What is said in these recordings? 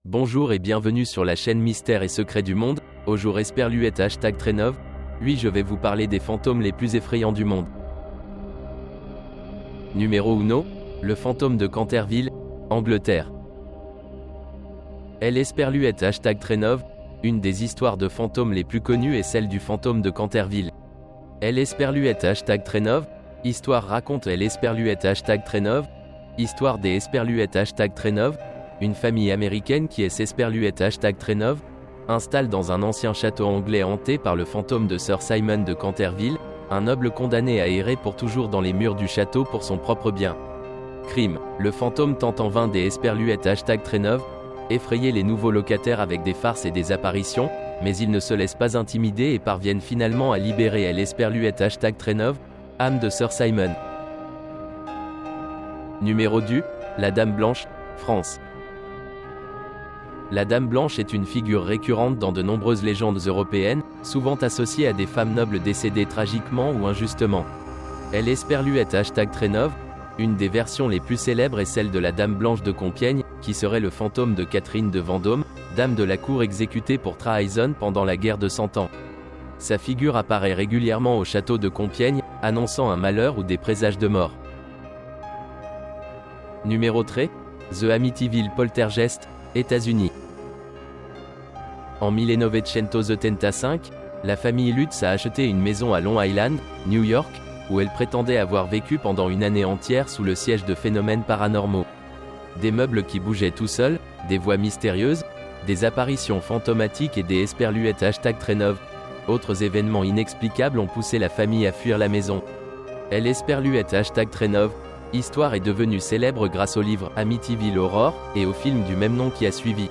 Bonjour et bienvenue sur la chaîne Mystères et Secrets du Monde. Aujourd'hui Esperluette #Trenov. Oui, je vais vous parler des fantômes les plus effrayants du monde. Numéro 1. Le fantôme de Canterville, Angleterre. Esperluette #Trenov. Une des histoires de fantômes les plus connues est celle du fantôme de Canterville. Esperluette #Trenov. Histoire raconte Esperluette #Trenov. Histoire des Esperluette #Trenov. Une famille américaine qui est Esperluette #Trenov installe dans un ancien château anglais hanté par le fantôme de Sir Simon de Canterville, un noble condamné à errer pour toujours dans les murs du château pour son propre bien. Crime. Le fantôme tente en vain des Esperluette #Trenov, effrayer les nouveaux locataires avec des farces et des apparitions, mais ils ne se laissent pas intimider et parviennent finalement à libérer Esperluette #Trenov, âme de Sir Simon. Numéro 2. La Dame Blanche, France. La Dame Blanche est une figure récurrente dans de nombreuses légendes européennes, souvent associée à des femmes nobles décédées tragiquement ou injustement. Esperluette #Trenov. Une des versions les plus célèbres est celle de la Dame Blanche de Compiègne, qui serait le fantôme de Catherine de Vendôme, dame de la cour exécutée pour trahison pendant la guerre de 100 ans. Sa figure apparaît régulièrement au château de Compiègne, annonçant un malheur ou des présages de mort. Numéro 3. The Amityville Poltergeist, États-Unis. En 1985, la famille Lutz a acheté une maison à Long Island, New York, où elle prétendait avoir vécu pendant une année entière sous le siège de phénomènes paranormaux. Des meubles qui bougeaient tout seuls, des voix mystérieuses, des apparitions fantomatiques et des Esperluette #Trenov. Autres événements inexplicables ont poussé la famille à fuir la maison. Esperluette #Trenov. Histoire est devenue célèbre grâce au livre Amityville Horror et au film du même nom qui a suivi.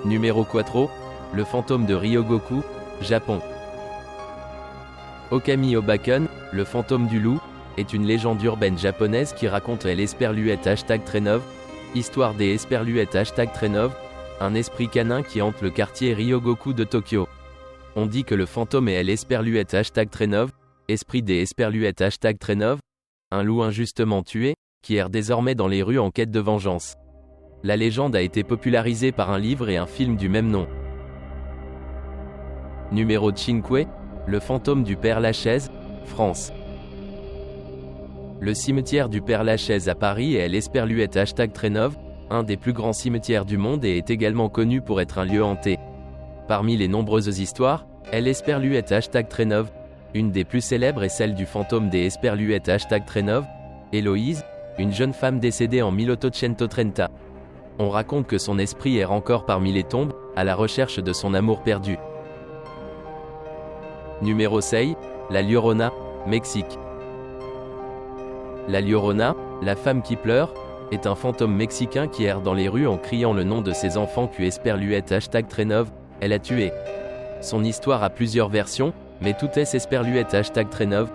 Numéro 4. Le fantôme de Ryogoku, Japon. Okami Obaken, le fantôme du loup, est une légende urbaine japonaise qui raconte Esperluette #Trenov. Histoire des Esperluette #Trenov, un esprit canin qui hante le quartier Ryogoku de Tokyo. On dit que le fantôme est Esperluette #Trenov, esprit des Esperluette #Trenov, un loup injustement tué, qui erre désormais dans les rues en quête de vengeance. La légende a été popularisée par un livre et un film du même nom. Numéro 5. Le fantôme du Père Lachaise, France. Le cimetière du Père Lachaise à Paris est Esperluette #Trenov, un des plus grands cimetières du monde et est également connu pour être un lieu hanté. Parmi les nombreuses histoires, Esperluette #Trenov. Une des plus célèbres est celle du fantôme des Esperluette #Trenov, Héloïse, une jeune femme décédée en 1830. On raconte que son esprit erre encore parmi les tombes, à la recherche de son amour perdu. Numéro 6. La Llorona, Mexique. La Llorona, la femme qui pleure, est un fantôme mexicain qui erre dans les rues en criant le nom de ses enfants qu'Esperluette #Trenov, elle a tué. Son histoire a plusieurs versions, mais tout est Esperluette #Trenov.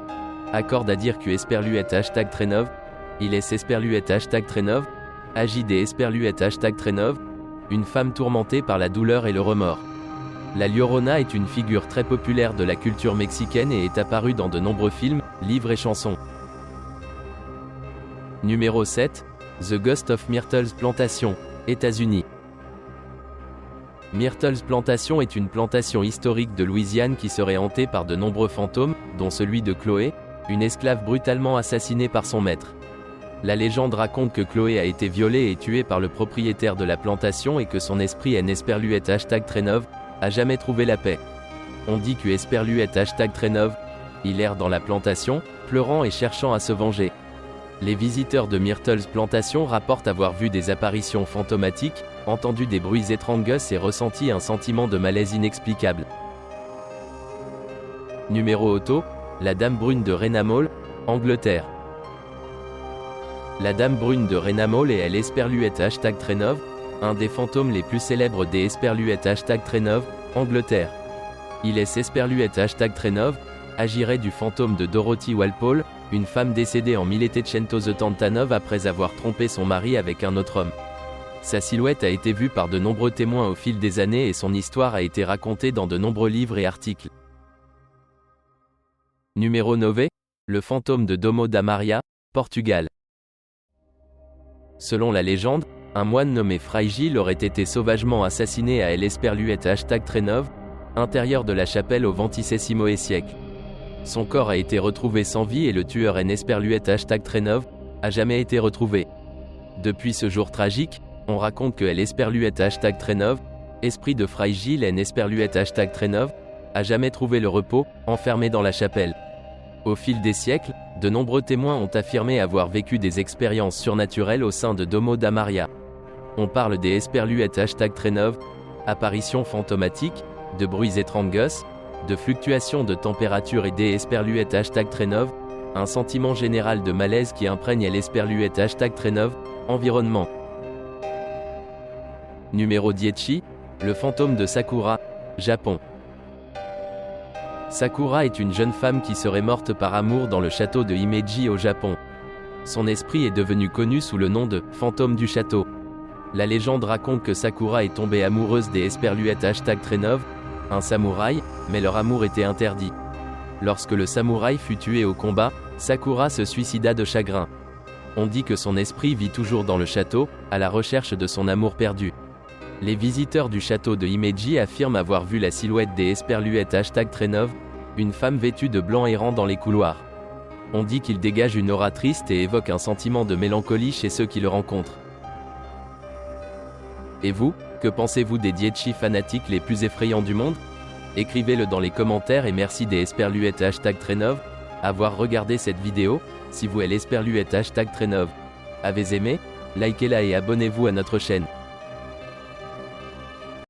Accorde à dire qu'Esperluette #Trenov, il est Esperluette #Trenov, agit des Esperluette #Trenov, une femme tourmentée par la douleur et le remords. La Llorona est une figure très populaire de la culture mexicaine et est apparue dans de nombreux films, livres et chansons. Numéro 7. The Ghost of Myrtle's Plantation, États-Unis. Myrtle's Plantation est une plantation historique de Louisiane qui serait hantée par de nombreux fantômes, dont celui de Chloé, une esclave brutalement assassinée par son maître. La légende raconte que Chloé a été violée et tuée par le propriétaire de la plantation et que son esprit Esperluette #Trenov a jamais trouvé la paix. On dit qu'Esperluette #Trenov, il erre dans la plantation, pleurant et cherchant à se venger. Les visiteurs de Myrtle's Plantation rapportent avoir vu des apparitions fantomatiques, entendu des bruits étranges et ressenti un sentiment de malaise inexplicable. Numéro 8. La Dame Brune de Rennamall, Angleterre. La Dame Brune de Rennamall est Esperluette #Trenov, un des fantômes les plus célèbres des Esperluette #Trenov, Angleterre. Il est Esperluette #Trenov, agirait du fantôme de Dorothy Walpole, une femme décédée en 1889 après avoir trompé son mari avec un autre homme. Sa silhouette a été vue par de nombreux témoins au fil des années et son histoire a été racontée dans de nombreux livres et articles. Numéro 9. Le fantôme de Domo da Maria, Portugal. Selon la légende, Un moine nommé Fray Gilles aurait été sauvagement assassiné à El Esperluette #Trenov, intérieur de la chapelle au XXVIe siècle. Son corps a été retrouvé sans vie et le tueur en Esperluette #Trenov a jamais été retrouvé. Depuis ce jour tragique, on raconte que El Esperluette #Trenov, esprit de Fray Gilles en Esperluette #Trenov, a jamais trouvé le repos, enfermé dans la chapelle. Au fil des siècles, de nombreux témoins ont affirmé avoir vécu des expériences surnaturelles au sein de Domo da Maria. On parle des Esperluette #Trenov, apparitions fantomatiques, de bruits étranges, de fluctuations de température et des Esperluette #Trenov, un sentiment général de malaise qui imprègne l'Esperluette #Trenov, environnement. Numéro 10, le fantôme de Sakura, Japon. Sakura est une jeune femme qui serait morte par amour dans le château de Himeji au Japon. Son esprit est devenu connu sous le nom de « fantôme du château ». La légende raconte que Sakura est tombée amoureuse des Esperluette #Trenov, un samouraï, mais leur amour était interdit. Lorsque le samouraï fut tué au combat, Sakura se suicida de chagrin. On dit que son esprit vit toujours dans le château, à la recherche de son amour perdu. Les visiteurs du château de Himeji affirment avoir vu la silhouette des Esperluette #Trenov, une femme vêtue de blanc errant dans les couloirs. On dit qu'il dégage une aura triste et évoque un sentiment de mélancolie chez ceux qui le rencontrent. Et vous, que pensez-vous des Dietchi fanatiques les plus effrayants du monde? Écrivez-le dans les commentaires et merci des Esperluette #Trenov, avoir regardé cette vidéo. Si vous êtes l'Esperluette #Trenov avez aimé, likez-la et abonnez-vous à notre chaîne.